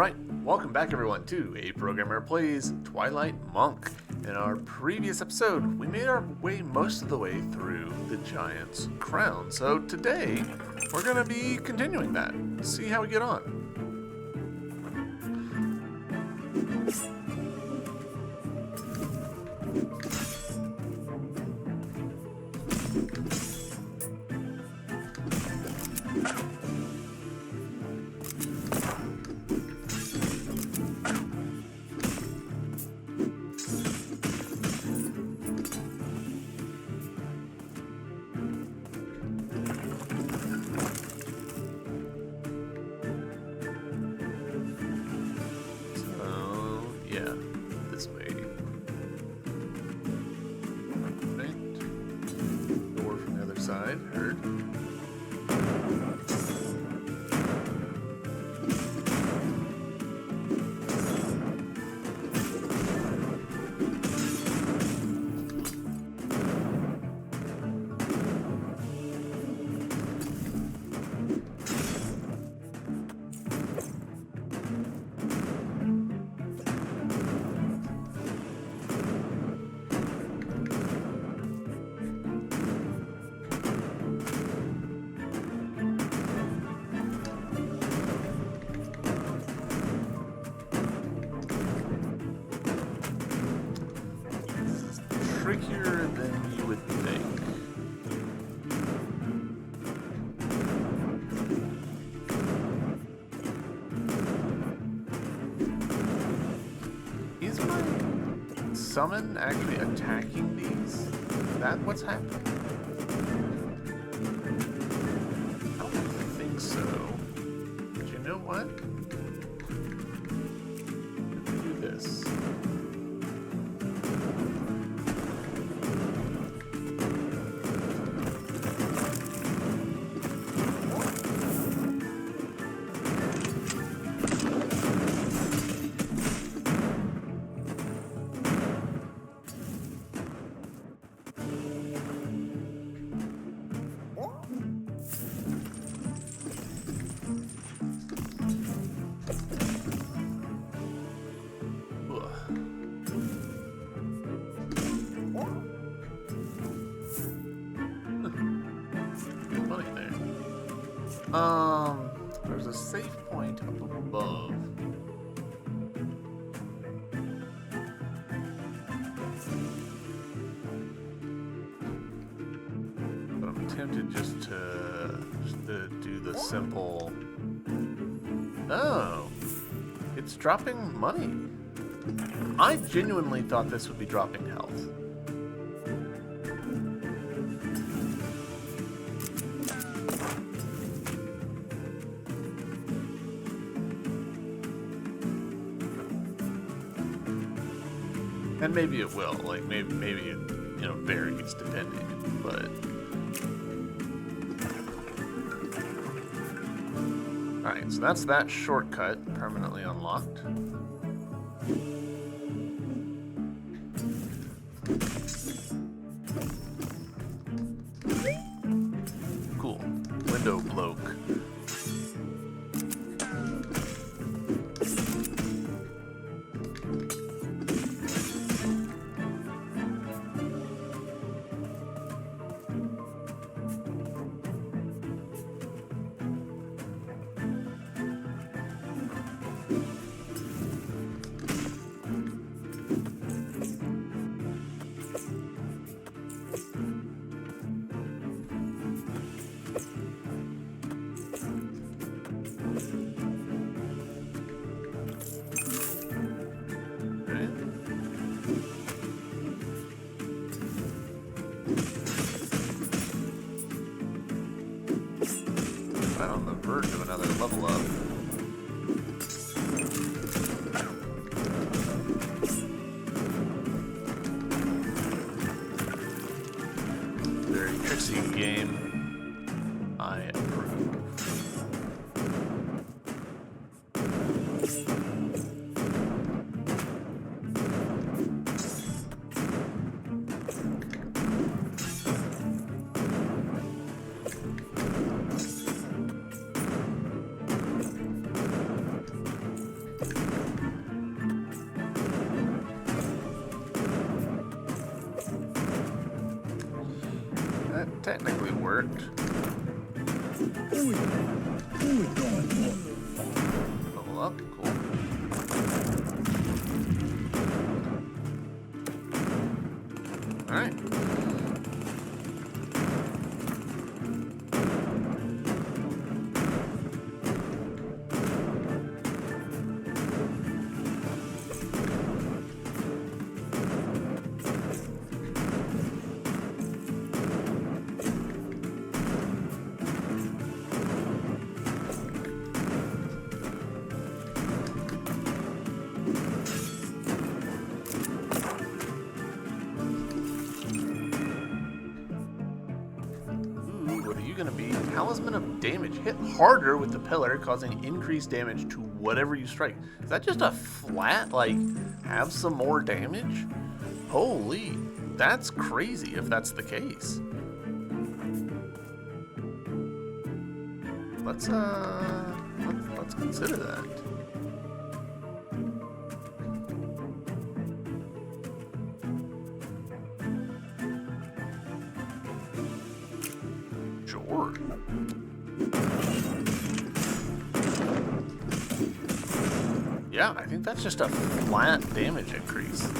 Alright, welcome back everyone to A Programmer Plays Twilight Monk. In our previous episode, we made our way most of the way through the Giant's Crown, so today we're going to be continuing that. See how we get on. This way. Right. Door from the other side. Heard. Trickier than you would think. Is my summon actually attacking these? Is that what's happening? I don't think so. But you know what? Let me do this. There's a safe point up above. But I'm tempted just to do the simple... Oh! It's dropping money. I genuinely thought this would be dropping health. And maybe it will, like maybe it, varies depending, but... Alright, so that's that shortcut permanently unlocked. Cool. Window bloke. On the verge of another level up. Very tricksy game. I approve. technically worked. Level up, cool. Alright. Going to be Talisman of Damage. Hit harder with the pillar, causing increased damage to whatever you strike. Is that just a flat, like, have some more damage? Holy, that's crazy if that's the case. Let's consider that. Sure. Yeah, I think that's just a flat damage increase.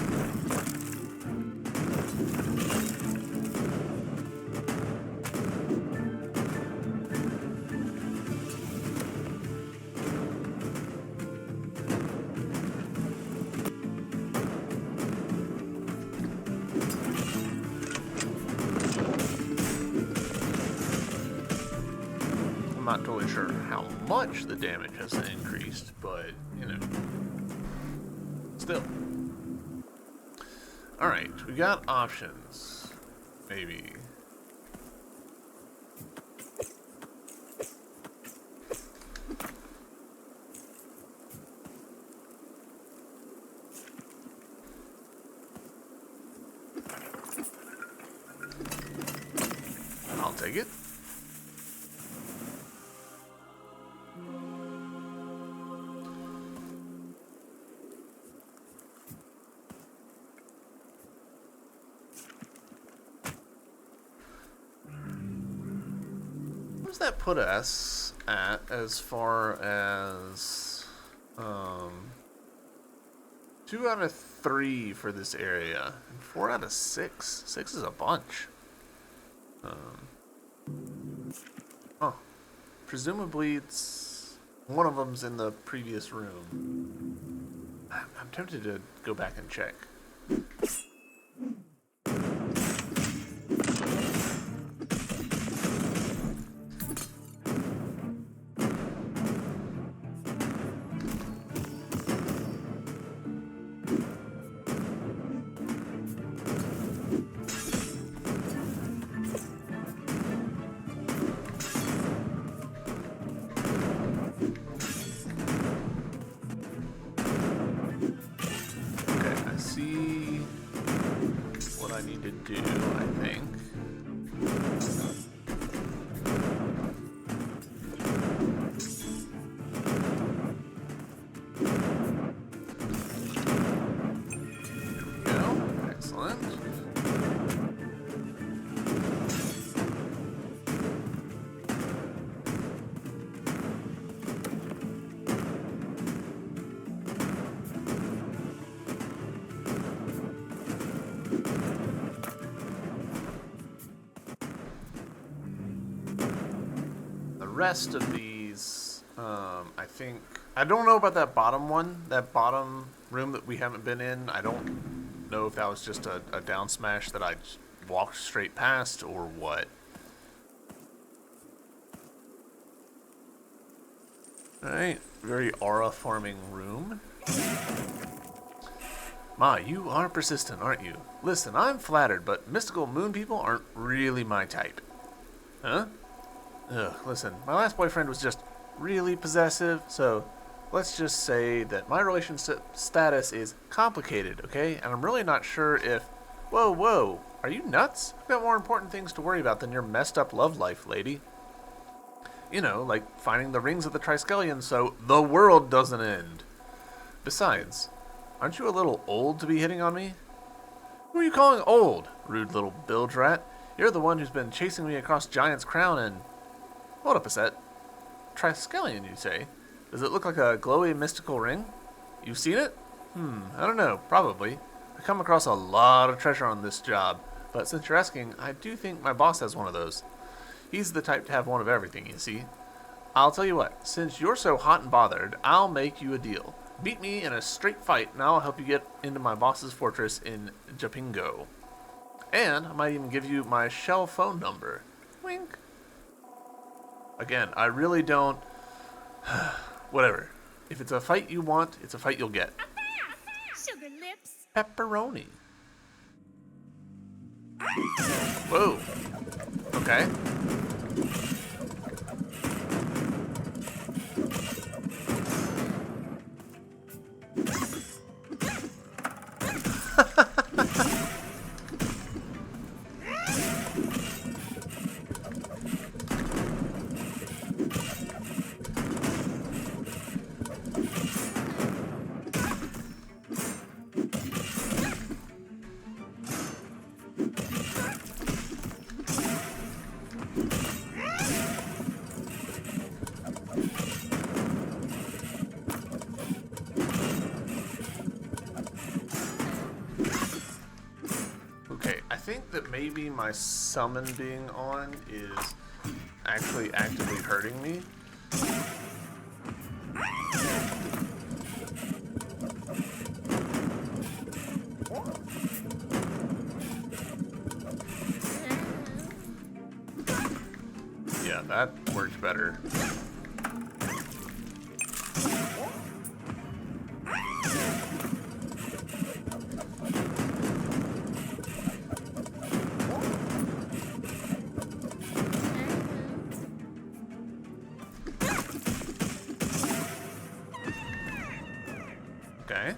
I'm not totally sure how much the damage has increased, but, you know, still. Alright, we got options. Maybe. I'll take it. What does that put us at as far as 2 out of 3 for this area and 4 out of 6? 6 is a bunch. Oh, presumably it's one of them's in the previous room. I'm tempted to go back and check. What I need to do, I think. There we go. Excellent. Rest of these, I think, I don't know about that bottom one, that bottom room that we haven't been in. I don't know if that was just a down smash that I just walked straight past or what. Alright, very aura farming room. Ma, you are persistent, aren't you? Listen, I'm flattered, but mystical moon people aren't really my type. Huh? Ugh, listen, my last boyfriend was just really possessive, so let's just say that my relationship status is complicated, okay? And I'm really not sure if... Whoa, are you nuts? I've got more important things to worry about than your messed up love life, lady. You know, like finding the rings of the Triskelion so the world doesn't end. Besides, aren't you a little old to be hitting on me? Who are you calling old, rude little bilge rat? You're the one who's been chasing me across Giant's Crown and... Hold up a sec. Triskelion, you say? Does it look like a glowy mystical ring? You've seen it? I don't know. Probably. I come across a lot of treasure on this job, but since you're asking, I do think my boss has one of those. He's the type to have one of everything, you see. I'll tell you what, since you're so hot and bothered, I'll make you a deal. Beat me in a straight fight, and I'll help you get into my boss's fortress in Japingo. And I might even give you my shell phone number. Wink. Again, I really don't... Whatever. If it's a fight you want, it's a fight you'll get. Sugar lips. Pepperoni. Whoa. Okay. I think that maybe my summon being on is actually actively hurting me. Yeah, that worked better. Okay.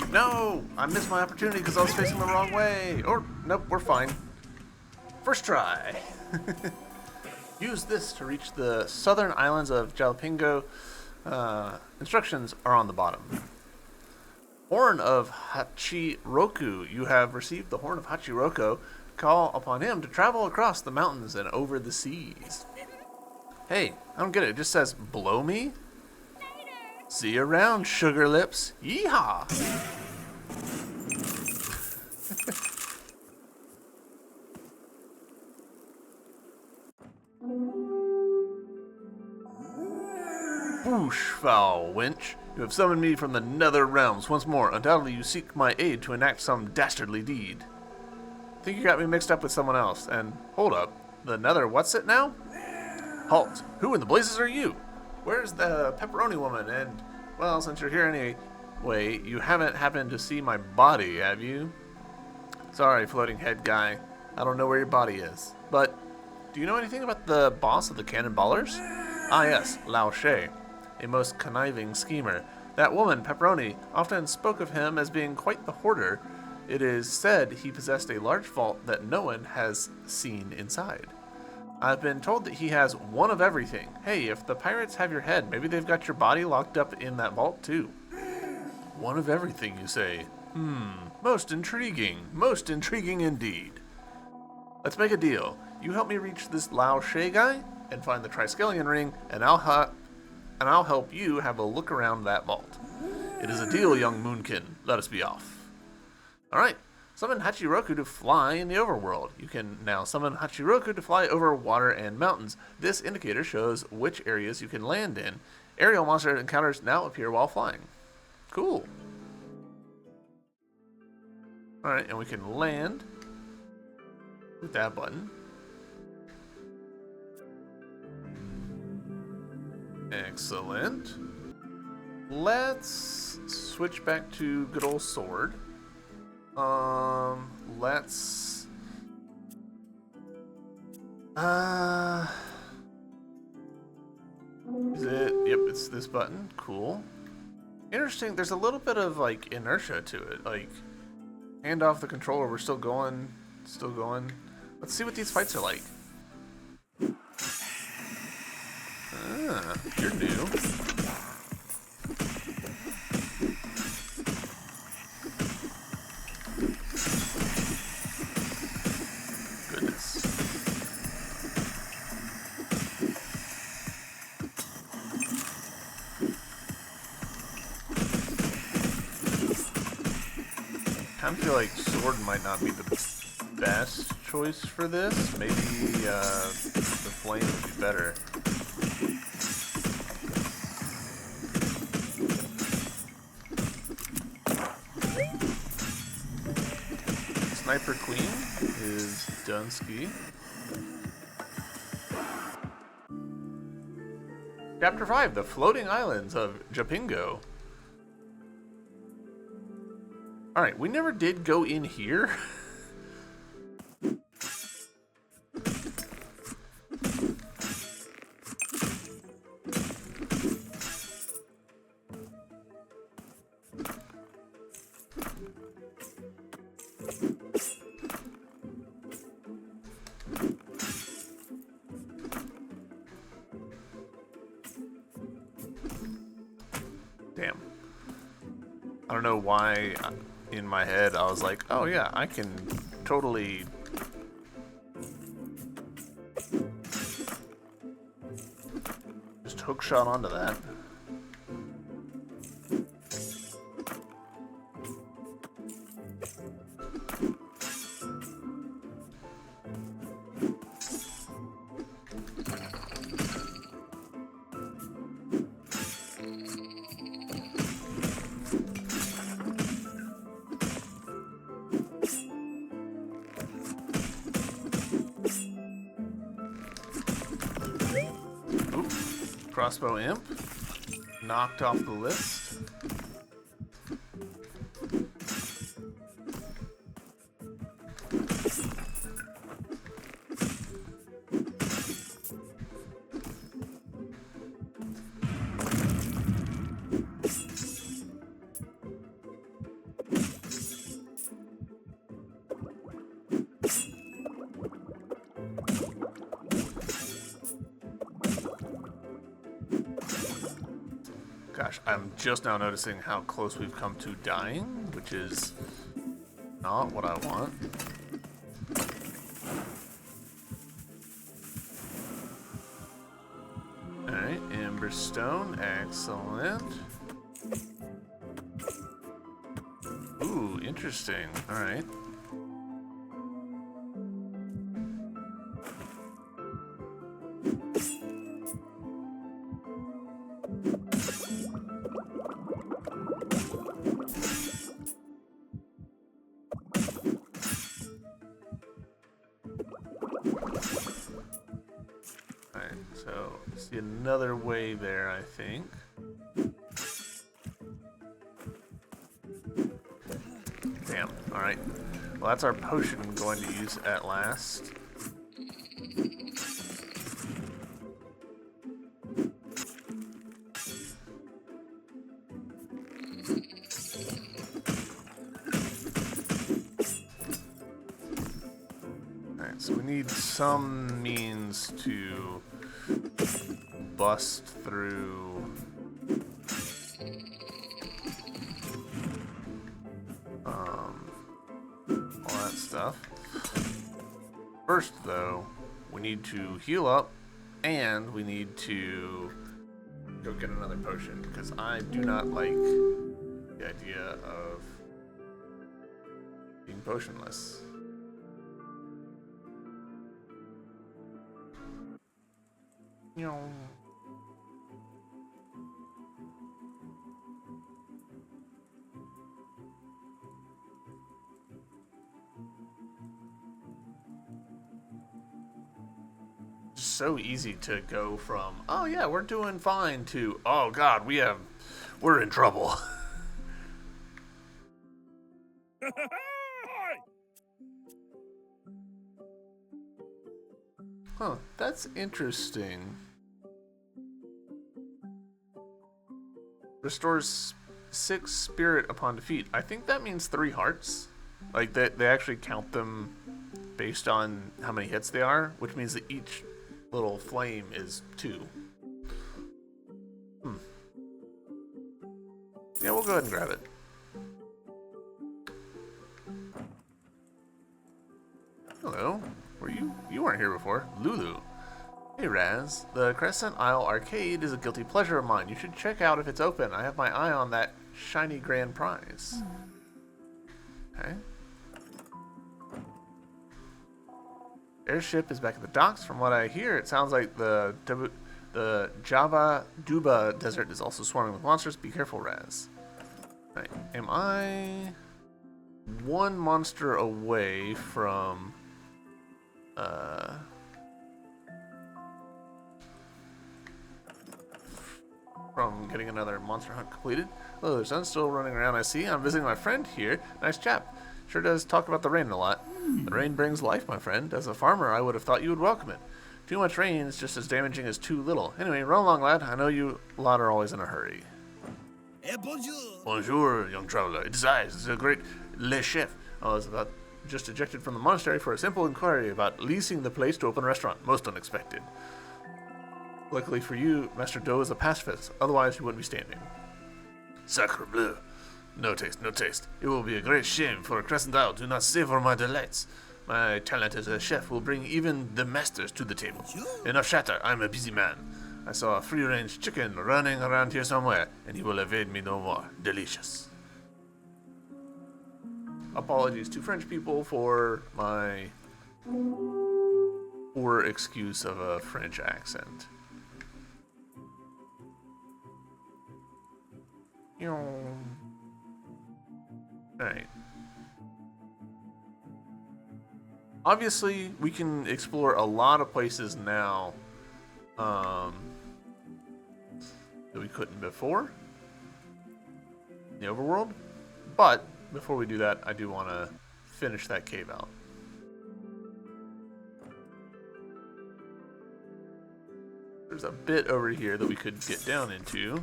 No! I missed my opportunity because I was facing the wrong way. Or, nope, we're fine. First try. Use this to reach the southern islands of Jalapingo. Instructions are on the bottom. Horn of Hachiroku. You have received the Horn of Hachiroku. Call upon him to travel across the mountains and over the seas. Hey, I don't get it. It just says, blow me? See you around, sugar lips. Yeehaw! Whoosh, foul wench. You have summoned me from the nether realms once more. Undoubtedly you seek my aid to enact some dastardly deed. Think you got me mixed up with someone else. And, hold up. The nether what's it now? Halt. Who in the blazes are you? Where's the pepperoni woman? And, well, since you're here anyway, you haven't happened to see my body, have you? Sorry, floating head guy. I don't know where your body is. But, do you know anything about the boss of the Cannonballers? Ah yes, Lao She, a most conniving schemer. That woman, Pepperoni, often spoke of him as being quite the hoarder. It is said he possessed a large vault that no one has seen inside. I've been told that he has one of everything. Hey, if the pirates have your head, maybe they've got your body locked up in that vault too. One of everything, you say? Most intriguing. Most intriguing indeed. Let's make a deal. You help me reach this Lao She guy and find the Triskelion ring, and I'll help you have a look around that vault. It is a deal, young Moonkin. Let us be off. Alright. Summon Hachiroku to fly in the overworld. You can now summon Hachiroku to fly over water and mountains. This indicator shows which areas you can land in. Aerial monster encounters now appear while flying. Cool. Alright, and we can land with that button. Excellent. Let's switch back to good old sword. Let's... Is it? Yep, it's this button. Cool. Interesting, there's a little bit of, like, inertia to it. Like, hand off the controller, we're still going. Still going. Let's see what these fights are like. Ah, you're new. Goodness. I feel like sword might not be the best choice for this. Maybe the flame would be better. Sniper Queen is Dunsky. Chapter 5, The Floating Islands of Japingo. Alright, we never did go in here. Damn. I don't know why in my head I was like, oh yeah, I can totally just hook shot onto that. Crossbow Imp, knocked off the list. Gosh, I'm just now noticing how close we've come to dying, which is not what I want. Alright, Emberstone, excellent. Ooh, interesting. Alright. So, see another way there, I think. Damn, alright. Well, that's our potion I'm going to use at last. Alright, so we need some means to bust through all that stuff. First, though, we need to heal up, and we need to go get another potion, because I do not like the idea of being potionless. so easy to go from, oh yeah, we're doing fine, to, oh god, we're in trouble. Huh, that's interesting. Restores 6 spirit upon defeat. I think that means 3 hearts. Like, they actually count them based on how many hits they are, which means that each little flame is 2. Yeah, we'll go ahead and grab it. Hello. You weren't here before. Lulu. Hey Raz, the Crescent Isle Arcade is a guilty pleasure of mine. You should check out if it's open. I have my eye on that shiny grand prize. Okay. Airship is back at the docks. From what I hear, it sounds like the Java Duba desert is also swarming with monsters. Be careful, Raz. Right. Am I one monster away from getting another monster hunt completed? Oh, the sun's still running around, I see. I'm visiting my friend here. Nice chap. Sure does talk about the rain a lot. The rain brings life, my friend. As a farmer, I would have thought you would welcome it. Too much rain is just as damaging as too little. Anyway, run along, lad. I know you lot are always in a hurry. Bonjour. Bonjour, young traveler. It is I, the great Le Chef. I was just ejected from the monastery for a simple inquiry about leasing the place to open a restaurant. Most unexpected. Luckily for you, Master Doe is a pacifist. Otherwise, you wouldn't be standing. Sacre bleu. No taste, no taste. It will be a great shame for a Crescent Isle to not savor my delights. My talent as a chef will bring even the masters to the table. Enough chatter, I'm a busy man. I saw a free-range chicken running around here somewhere, and he will evade me no more. Delicious. Apologies to French people for my poor excuse of a French accent. Alright. Obviously, we can explore a lot of places now that we couldn't before in the overworld. But before we do that, I do want to finish that cave out. There's a bit over here that we could get down into.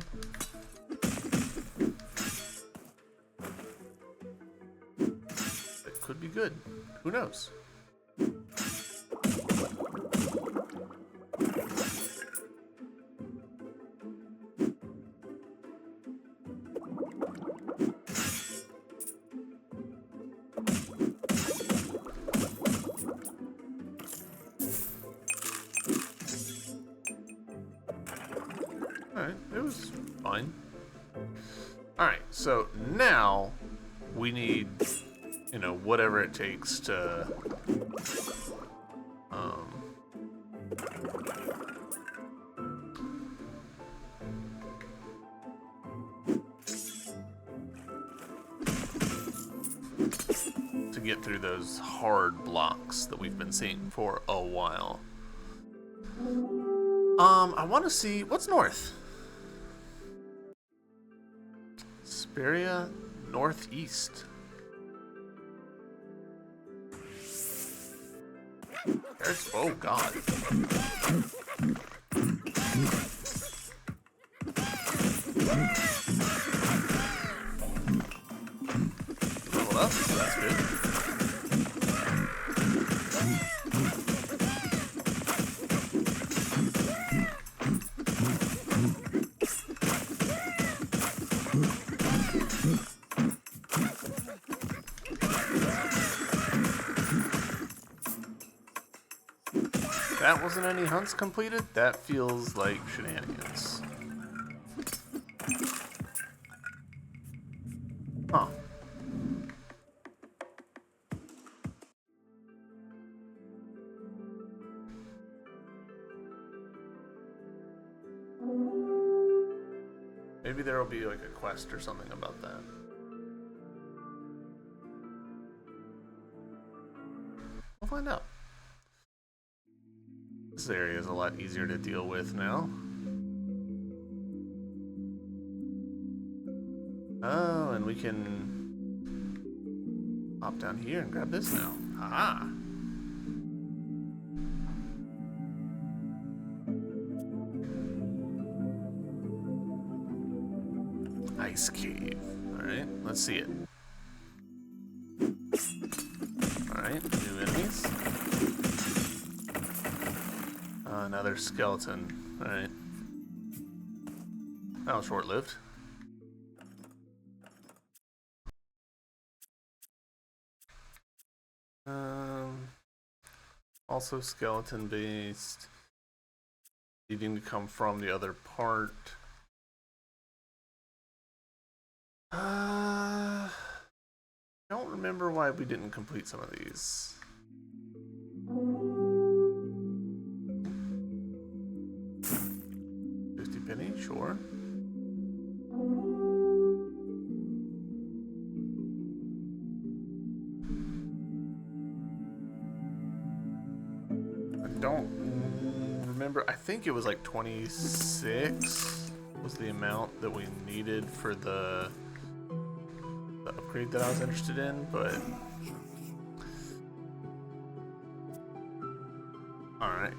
It could be good. Who knows? Alright, it was fine. Alright, so now we need, you know, whatever it takes to get through those hard blocks that we've been seeing for a while. I want to see what's north. Speria northeast. There's, oh god. Level up, so that's good. That wasn't any hunts completed? That feels like shenanigans. Huh. Maybe there will be like a quest or something about that. We'll find out. This area is a lot easier to deal with now. Oh, and we can hop down here and grab this now. Aha! Ice cave. Alright, let's see it. Alright, new enemies. Another skeleton. Alright. That was short-lived. Also skeleton based. Needing to come from the other part. Don't remember why we didn't complete some of these. 50 penny, sure. I don't remember. I think it was like 26 was the amount that we needed for the upgrade that I was interested in, but alright.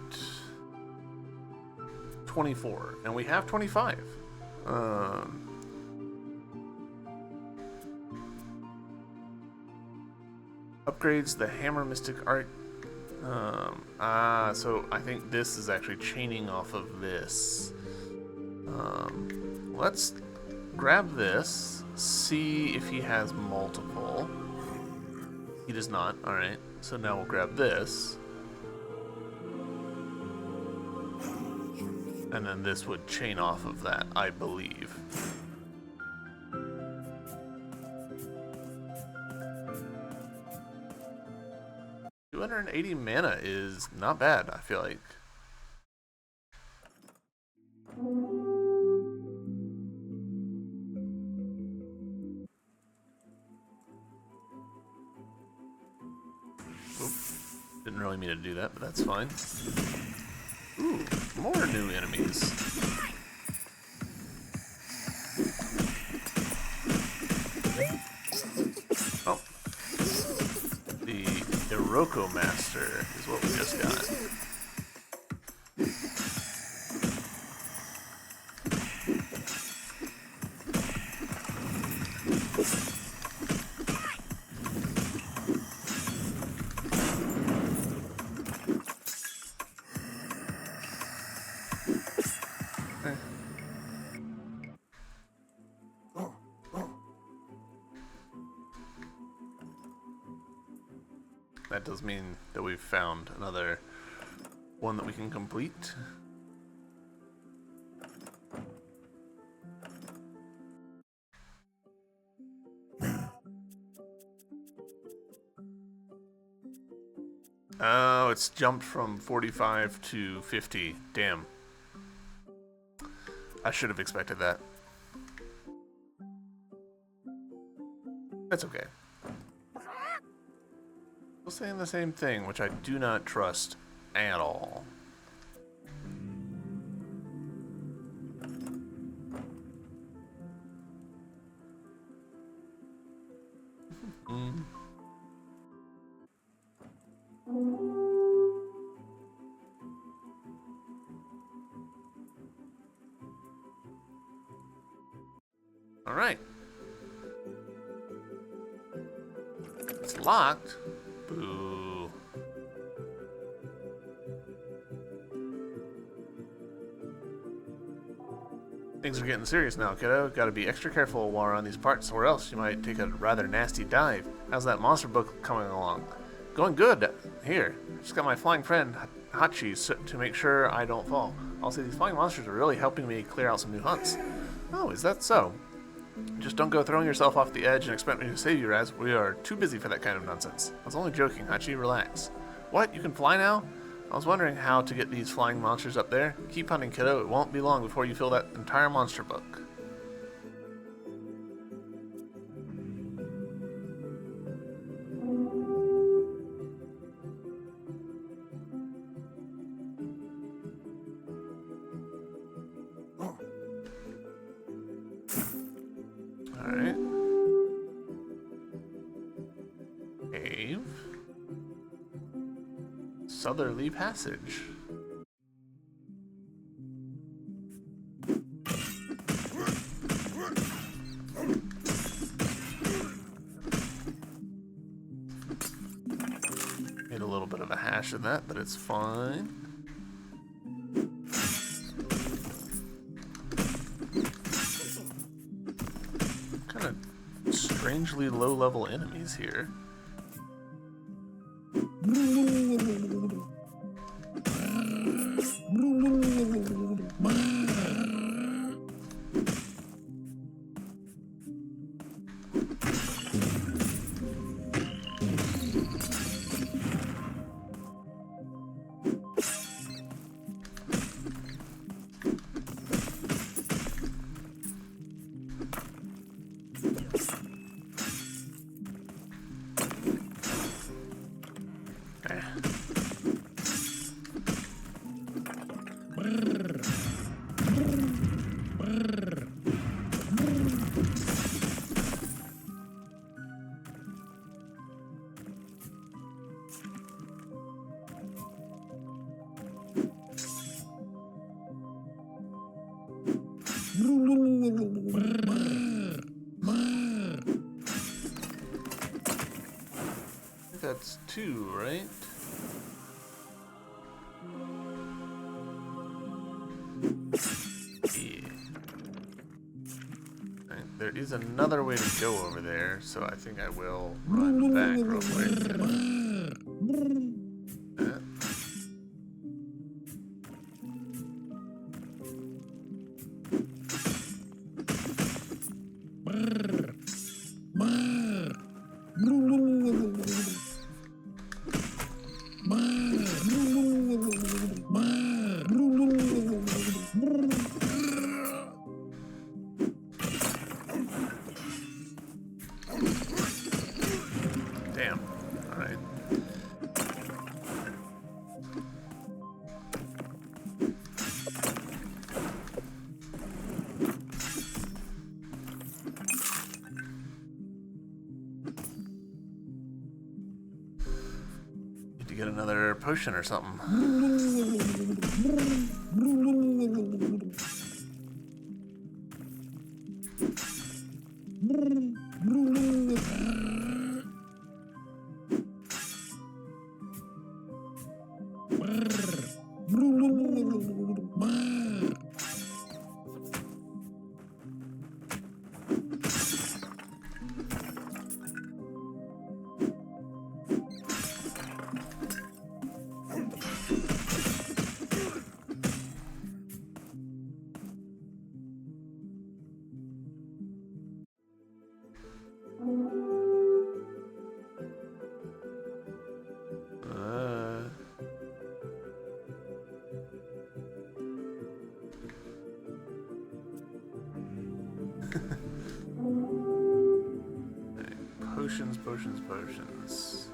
24. And we have 25. Upgrades the Hammer Mystic Art. So I think this is actually chaining off of this. Let's grab this, see if he has multiple. He does not. Alright, so now we'll grab this. And then this would chain off of that, I believe. $280 mana is not bad, I feel like. Oop. Didn't really mean to do that, but that's fine. Ooh, more new enemies. Oh. The Iroko Master is what we just got. That does mean that we've found another one that we can complete. Oh, it's jumped from 45 to 50. Damn. I should have expected that. That's okay. Still saying the same thing, which I do not trust at all. All right. It's locked. Boo. Things are getting serious now, kiddo. Gotta be extra careful while we're on these parts, or else you might take a rather nasty dive. How's that monster book coming along? Going good. Here, just got my flying friend Hachi to make sure I don't fall. Also, these flying monsters are really helping me clear out some new hunts. Oh, is that so? Just don't go throwing yourself off the edge and expect me to save you, Raz. We are too busy for that kind of nonsense. I was only joking, Hachi. Relax. What? You can fly now? I was wondering how to get these flying monsters up there. Keep hunting, kiddo. It won't be long before you fill that entire monster book. otherly passage. Made a little bit of a hash of that, but it's fine. Kind of strangely low-level enemies here. I think that's 2, right? Yeah. Right, there is another way to go over there, so I think I will run back real quick. Damn. Alright. Need to get another potion or something. Potions.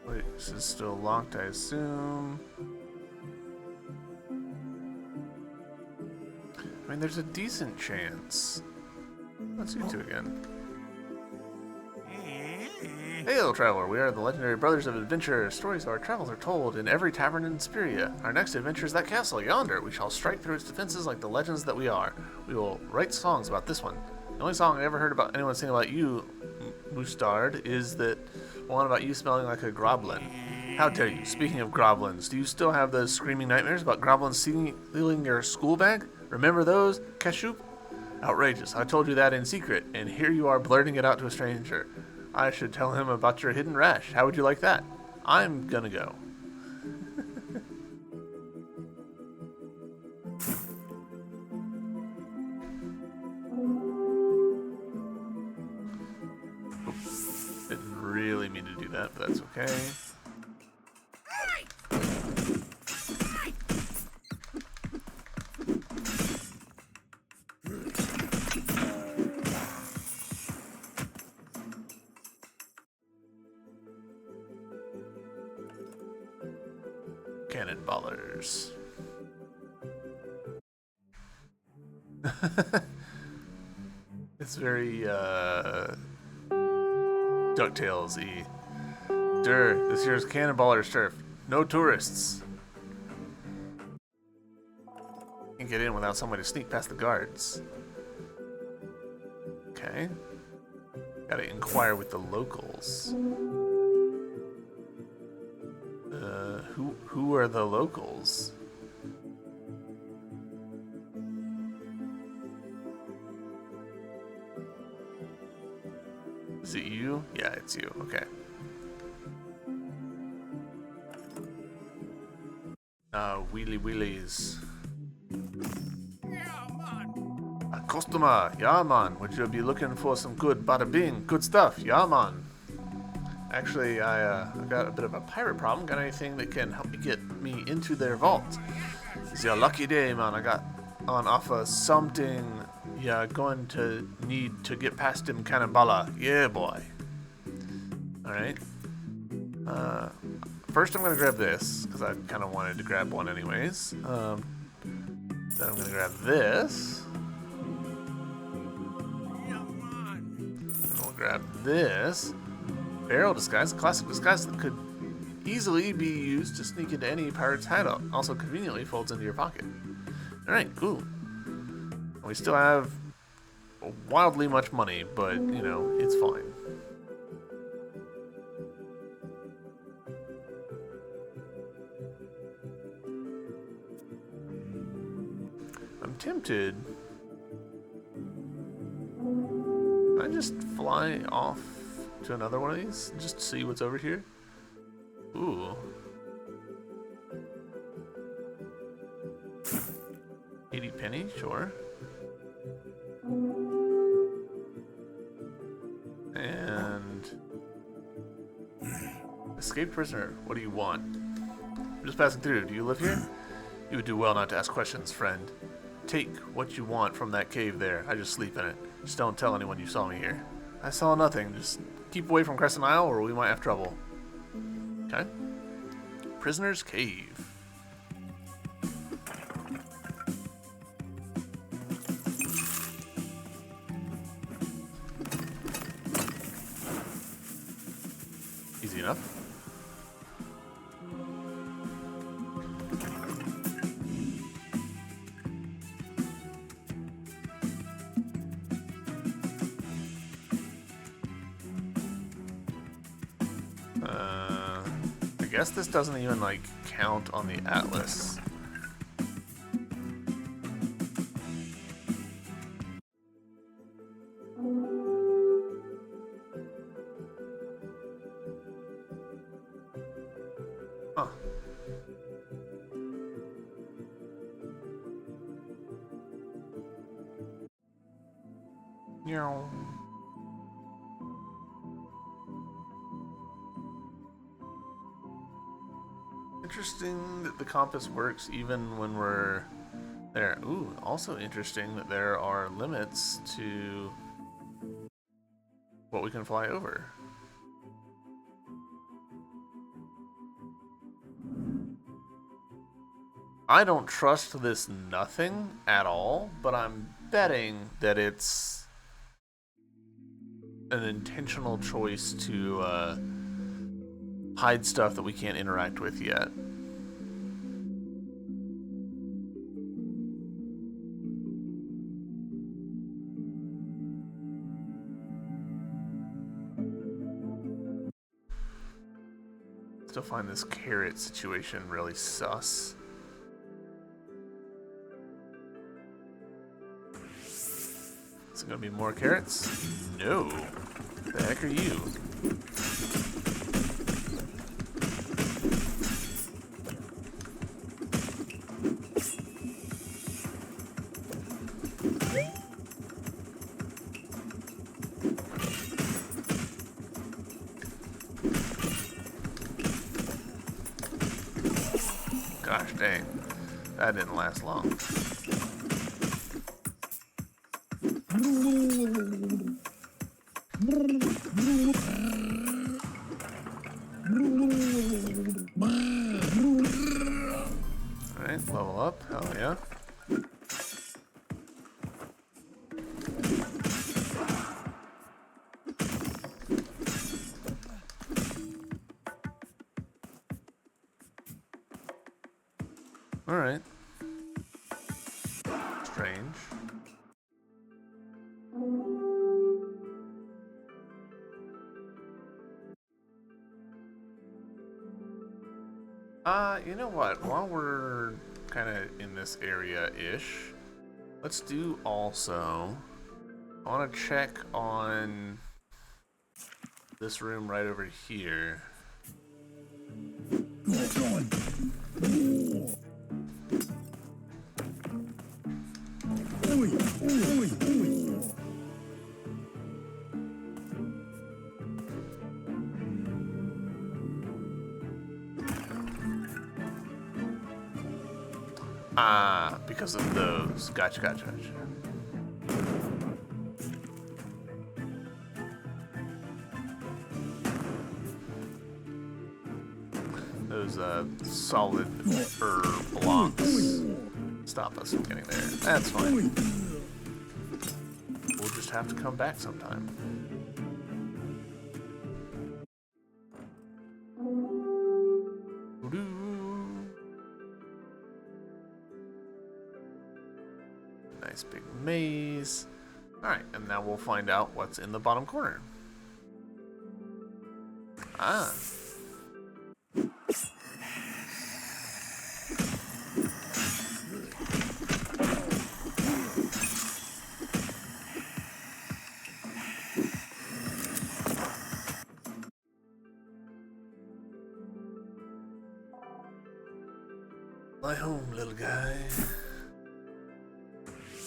Wait, this is still locked, I assume. I mean, there's a decent chance. Let's you two again. Hail, traveler! We are the legendary brothers of adventure. Stories of our travels are told in every tavern in Speria. Our next adventure is that castle yonder. We shall strike through its defenses like the legends that we are. We will write songs about this one. The only song I ever heard about anyone sing about you, Mustard, is that one about you smelling like a groblin. How dare you? Speaking of groblins, do you still have those screaming nightmares about goblins stealing your school bag? Remember those, Kashup? Outrageous. I told you that in secret, and here you are blurting it out to a stranger. I should tell him about your hidden rash. How would you like that? I'm gonna go. Didn't really mean to do that, but that's okay. Cannonballers. It's very DuckTales-y. Durr, this here's Cannonballer's turf. No tourists. Can't get in without somebody to sneak past the guards. Okay. Gotta inquire with the locals. Who are the locals? Is it you? Yeah, it's you. Okay. Wheelie wheelies. A customer, yeah man. Would you be looking for some good bada bing? Good stuff, yeah man. Actually, I've got a bit of a pirate problem. Got anything that can help me get me into their vault? It's your lucky day, man. I got on offer something you're going to need to get past him, Cannonballa. Yeah, boy. Alright. First I'm going to grab this, because I kind of wanted to grab one anyways. Then I'm going to grab this. And we'll grab this. Barrel disguise, a classic disguise that could easily be used to sneak into any pirate's hideout. Also conveniently folds into your pocket. Alright, cool. We still have wildly much money, but, you know, it's fine. I'm tempted. Can I just fly off to another one of these? Just see what's over here? Ooh. 80 penny, sure. And escaped prisoner, what do you want? I'm just passing through. Do you live here? You would do well not to ask questions, friend. Take what you want from that cave there. I just sleep in it. Just don't tell anyone you saw me here. I saw nothing. Just keep away from Crescent Isle or we might have trouble. Okay. Prisoner's Cave. Easy enough. I guess this doesn't even like count on the atlas. Huh. Meow. Interesting that the compass works even when we're there. Ooh, also interesting that there are limits to what we can fly over. I don't trust this nothing at all, but I'm betting that it's an intentional choice to hide stuff that we can't interact with yet. Still find this carrot situation really sus. Is it gonna be more carrots? No. The heck are you? Gosh dang, that didn't last long. Alright, level up, hell yeah. Alright. Strange. You know what? While we're kind of in this area-ish, let's do also... I want to check on this room right over here. Ah, because of those. Gotcha, gotcha, gotcha. Those solid blocks stop us from getting there. That's fine. We'll just have to come back sometime. Nice big maze. Alright, and now we'll find out what's in the bottom corner. Ah. My home, little guy.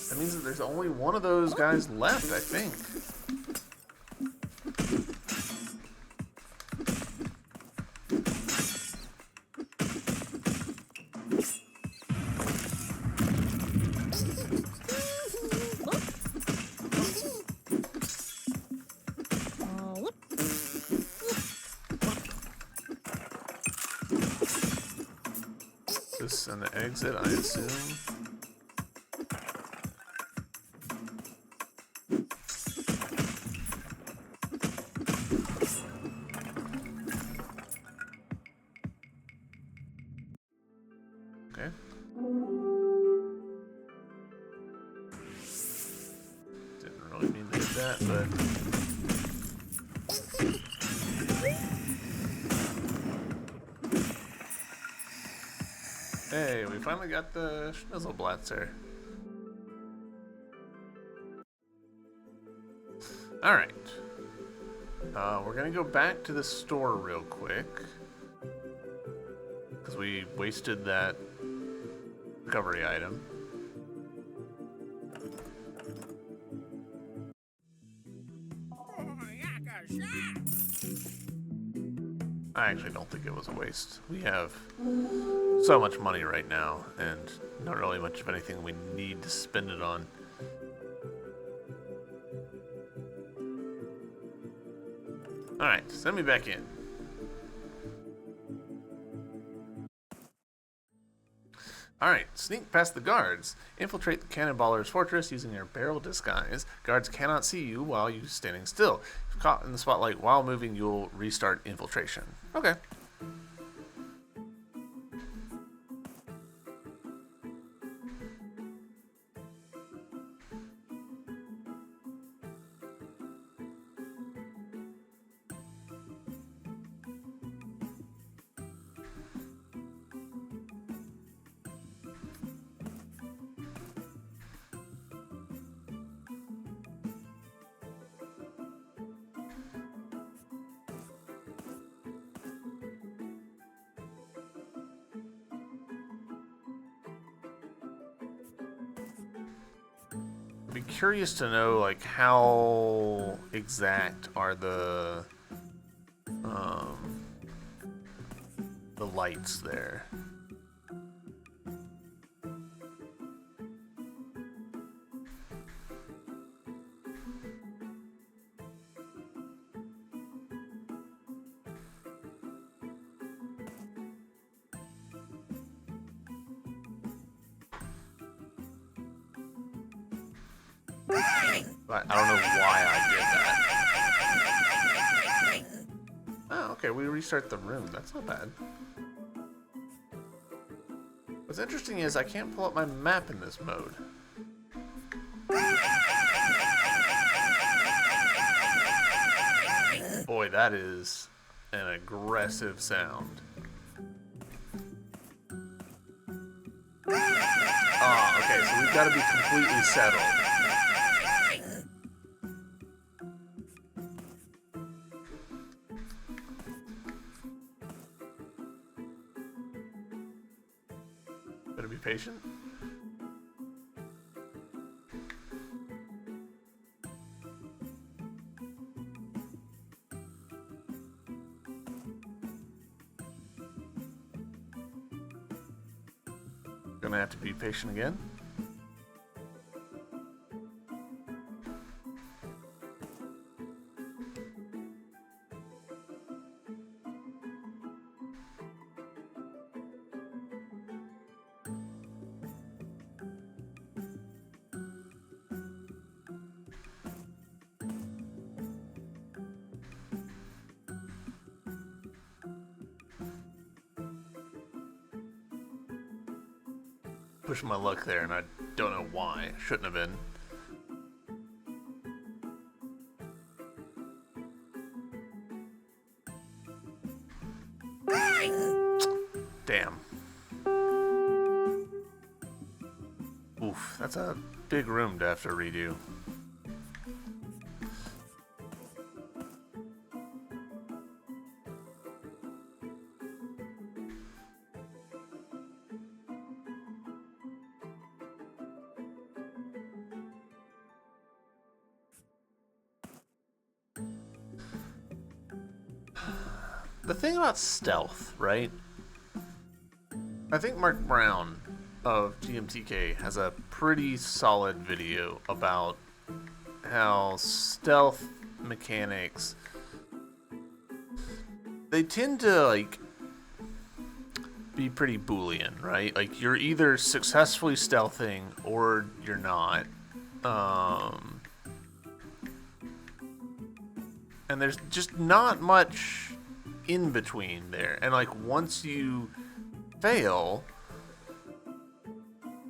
That means that there's only one of those guys left, I think. This and the exit, I assume. Okay. Didn't really mean to do that, but... Hey, we finally got the Schnizzleblatzer. Alright. We're gonna go back to the store real quick. Because we wasted that recovery item. I actually don't think it was a waste. We have so much money right now, and not really much of anything we need to spend it on. Alright, send me back in. Alright, sneak past the guards. Infiltrate the cannonballer's fortress using your barrel disguise. Guards cannot see you while you're standing still. If caught in the spotlight while moving, you'll restart infiltration. Okay. Be curious to know, like, how exact are the lights there. But I don't know why I did that. Oh, okay, we restart the room. That's not bad. What's interesting is I can't pull up my map in this mode. Boy, that is an aggressive sound. Ah, okay, so we've got to be completely settled. Better be patient. Gonna have to be patient again. Pushing my luck there, and I don't know why. Shouldn't have been. Damn. Oof, that's a big room to have to redo. The thing about stealth, right? I think Mark Brown of GMTK has a pretty solid video about how stealth mechanics, they tend to like be pretty Boolean, right? Like you're either successfully stealthing or you're not. And there's just not much in between there. And like once you fail,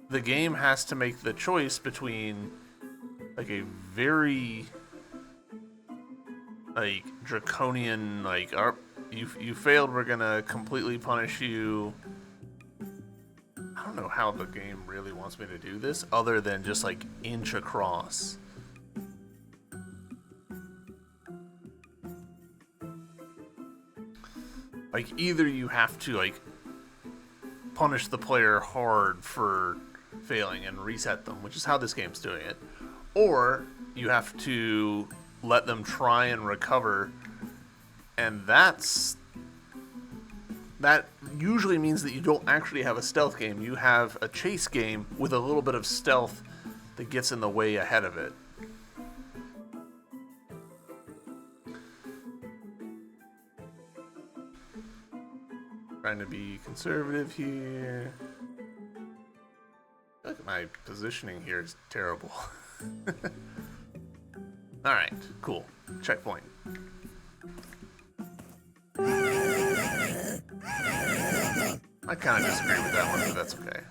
the game has to make the choice between like a very like draconian like you failed, we're gonna completely punish you. I don't know how the game really wants me to do this other than just like inch across. Like either you have to like punish the player hard for failing and reset them, which is how this game's doing it, or you have to let them try and recover, and that usually means that you don't actually have a stealth game. You have a chase game with a little bit of stealth that gets in the way ahead of it. Trying to be conservative here. Look, my positioning here is terrible. Alright, cool. Checkpoint. I kind of disagree with that one, but that's okay.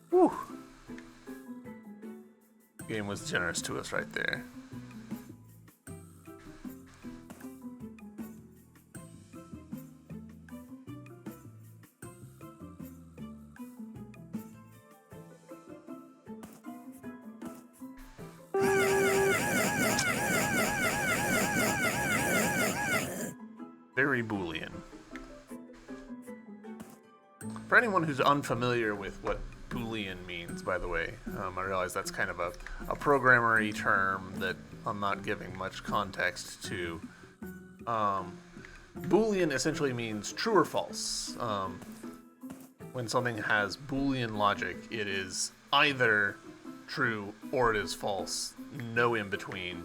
Whew. Game was generous to us right there. Very Boolean. For anyone who's unfamiliar with what Boolean means, by the way, I realize that's kind of a programmery term that I'm not giving much context to. Boolean essentially means true or false. When something has Boolean logic, it is either true or it is false. No in between.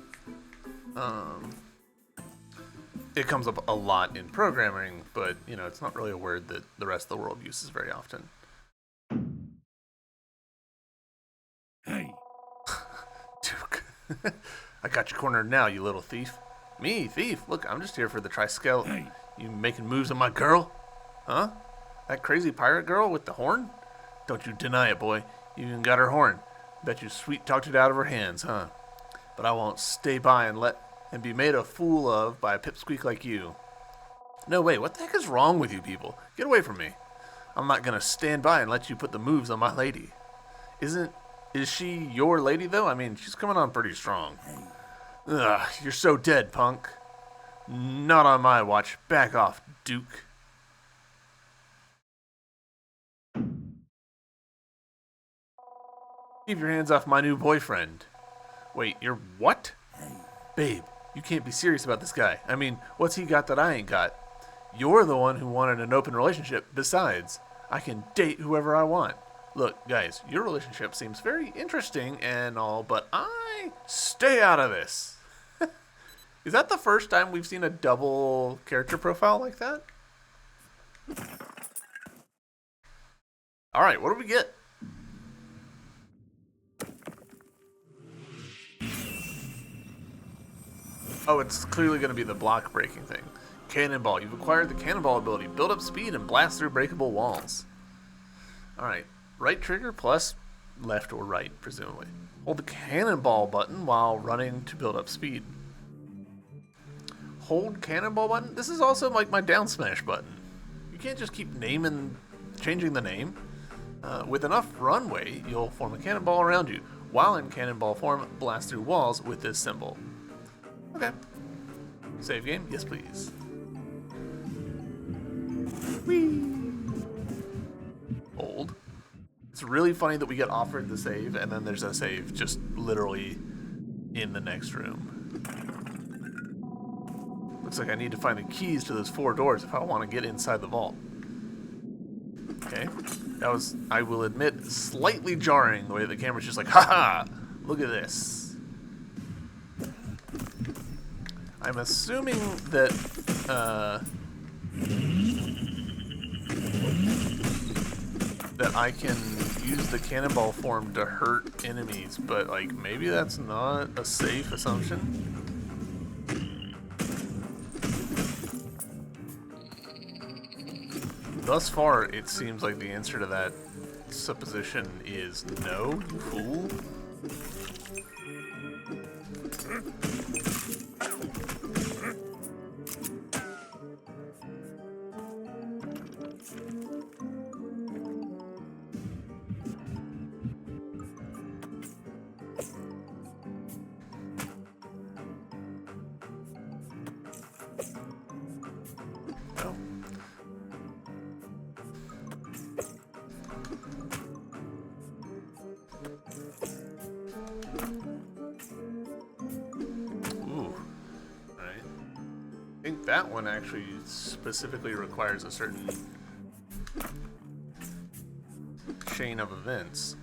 It comes up a lot in programming, but you know, it's not really a word that the rest of the world uses very often. Hey. Duke. I got you cornered now, you little thief. Me, thief? Look, I'm just here for the triskeleton. You making moves on my girl? Huh? That crazy pirate girl with the horn? Don't you deny it, boy. You even got her horn. Bet you sweet talked it out of her hands, huh? But I won't stay by and be made a fool of by a pipsqueak like you. No, wait, what the heck is wrong with you people? Get away from me. I'm not gonna stand by and let you put the moves on my lady. Is she your lady, though? I mean, she's coming on pretty strong. Ugh, you're so dead, punk. Not on my watch. Back off, Duke. Keep your hands off my new boyfriend. Wait, you're what? Babe, you can't be serious about this guy. I mean, what's he got that I ain't got? You're the one who wanted an open relationship. Besides, I can date whoever I want. Look, guys, your relationship seems very interesting and all, but I stay out of this. Is that the first time we've seen a double character profile like that? All right, what do we get? Oh, it's clearly going to be the block breaking thing. Cannonball. You've acquired the cannonball ability. Build up speed and blast through breakable walls. Alright. Right trigger plus left or right, presumably. Hold the cannonball button while running to build up speed. Hold cannonball button? This is also like my down smash button. You can't just keep changing the name. With enough runway, you'll form a cannonball around you. While in cannonball form, blast through walls with this symbol. Okay. Save game? Yes, please. Whee! Hold. It's really funny that we get offered the save, and then there's a save just literally in the next room. Looks like I need to find the keys to those 4 doors if I want to get inside the vault. Okay. That was, I will admit, slightly jarring the way the camera's just like, haha! Look at this. I'm assuming that, that I can use the cannonball form to hurt enemies, but, like, maybe that's not a safe assumption? Thus far, it seems like the answer to that supposition is no, you fool. That one actually specifically requires a certain chain of events.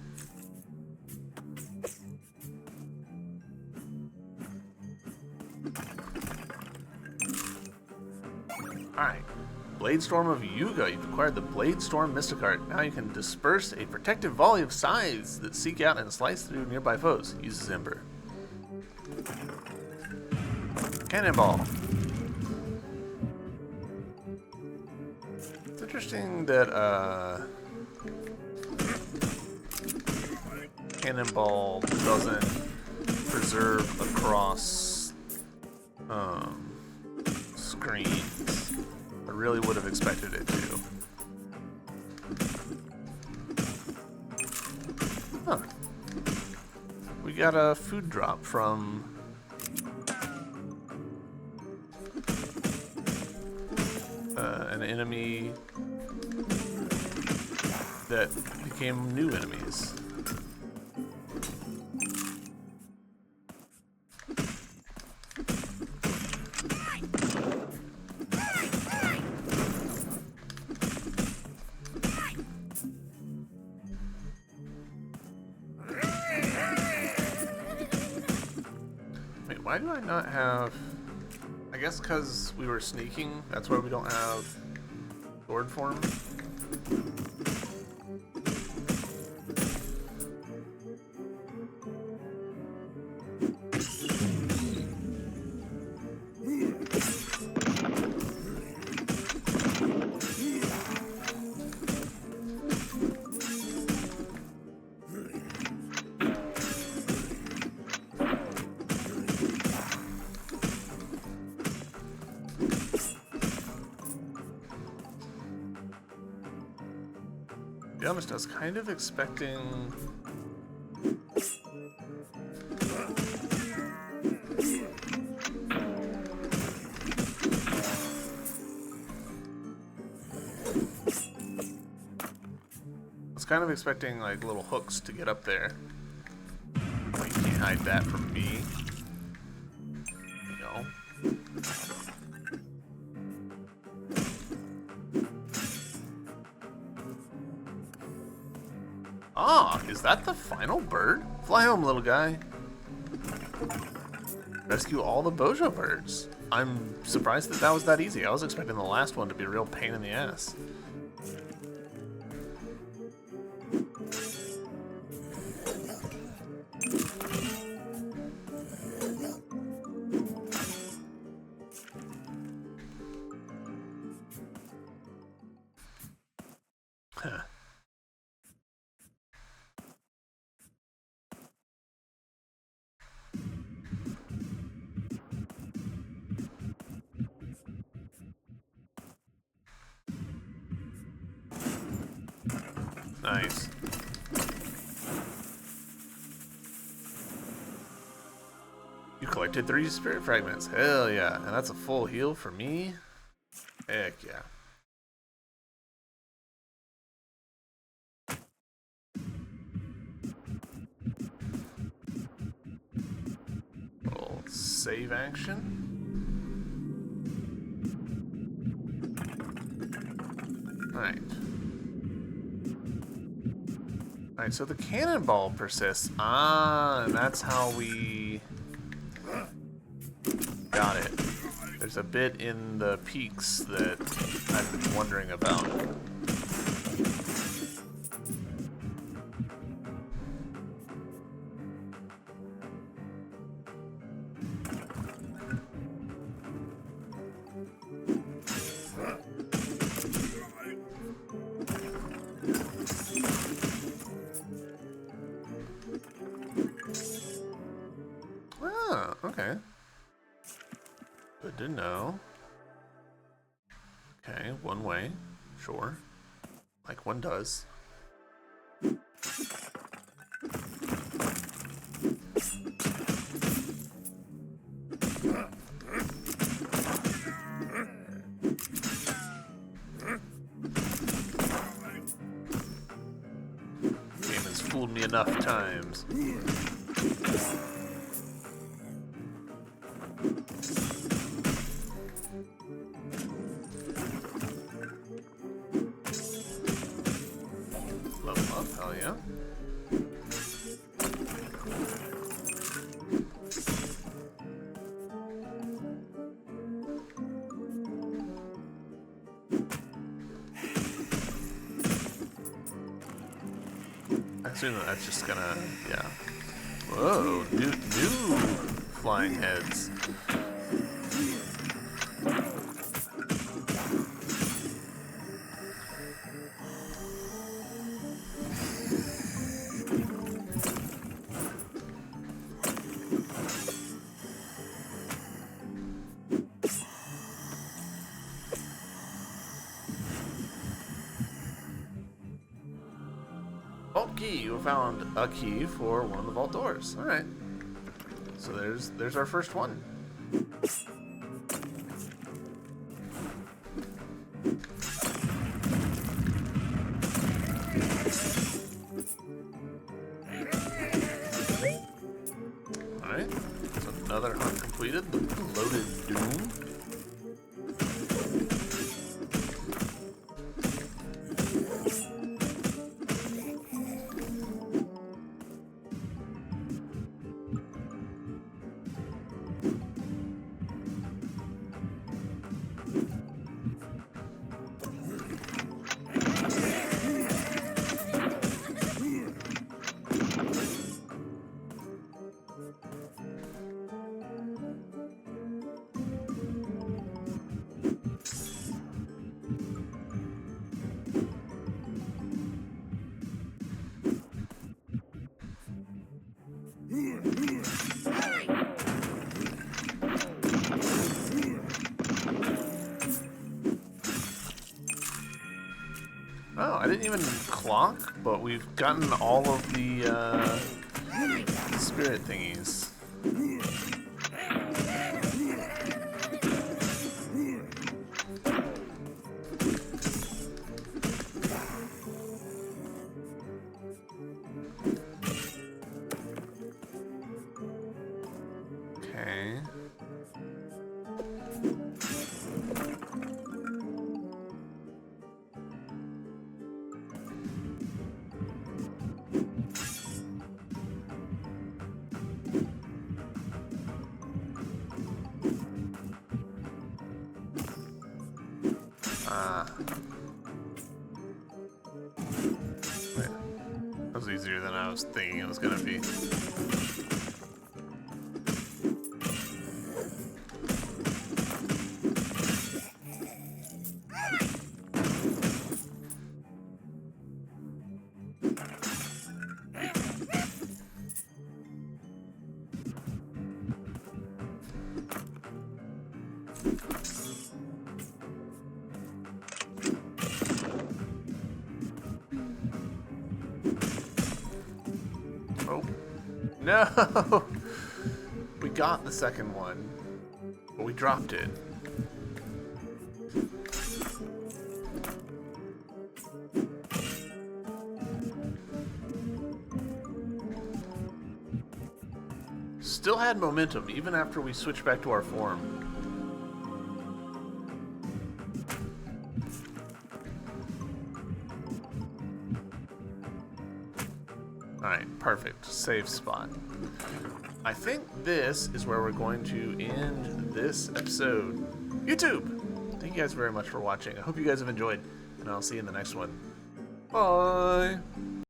Alright. Bladestorm of Yuga. You've acquired the Bladestorm Mysticart. Now you can disperse a protective volley of scythes that seek out and slice through nearby foes. Uses Ember. Cannonball. Interesting that cannonball doesn't preserve across screens. I really would have expected it to. Huh. We got a food drop from an enemy that became new enemies. Wait, why do I not have... I guess because we were sneaking, that's why we don't have sword form. be honest, I was kind of expecting... like little hooks to get up there. You can't hide that from me. No. Ah, is that the final bird? Fly home, little guy. Rescue all the Bojo birds. I'm surprised that that was that easy. I was expecting the last one to be a real pain in the ass. Huh. Nice. You collected 3 spirit fragments. Hell yeah. And that's a full heal for me? Heck yeah. Little save action. Alright. Alright, so the cannonball persists. Ah, and that's how we got it. There's a bit in the peaks that I've been wondering about. Ah, okay. Good to know. Okay, one way. Sure. Like one does. Game has fooled me enough times. Level up, hell yeah. I assume that that's just gonna, yeah. Whoa, new flying heads. Vault key. You found a key for one of the vault doors. All right. So there's our first one. All right. So another hunt completed. The loaded doom. Oh, I didn't even clock, but we've gotten all of the spirit thingies. Okay. Wait. That was easier than I was thinking it was gonna be. Oh, no! We got the second one, but we dropped it. Still had momentum even after we switched back to our form. Alright, perfect. Safe spot. I think this is where we're going to end this episode. YouTube! Thank you guys very much for watching. I hope you guys have enjoyed, and I'll see you in the next one. Bye!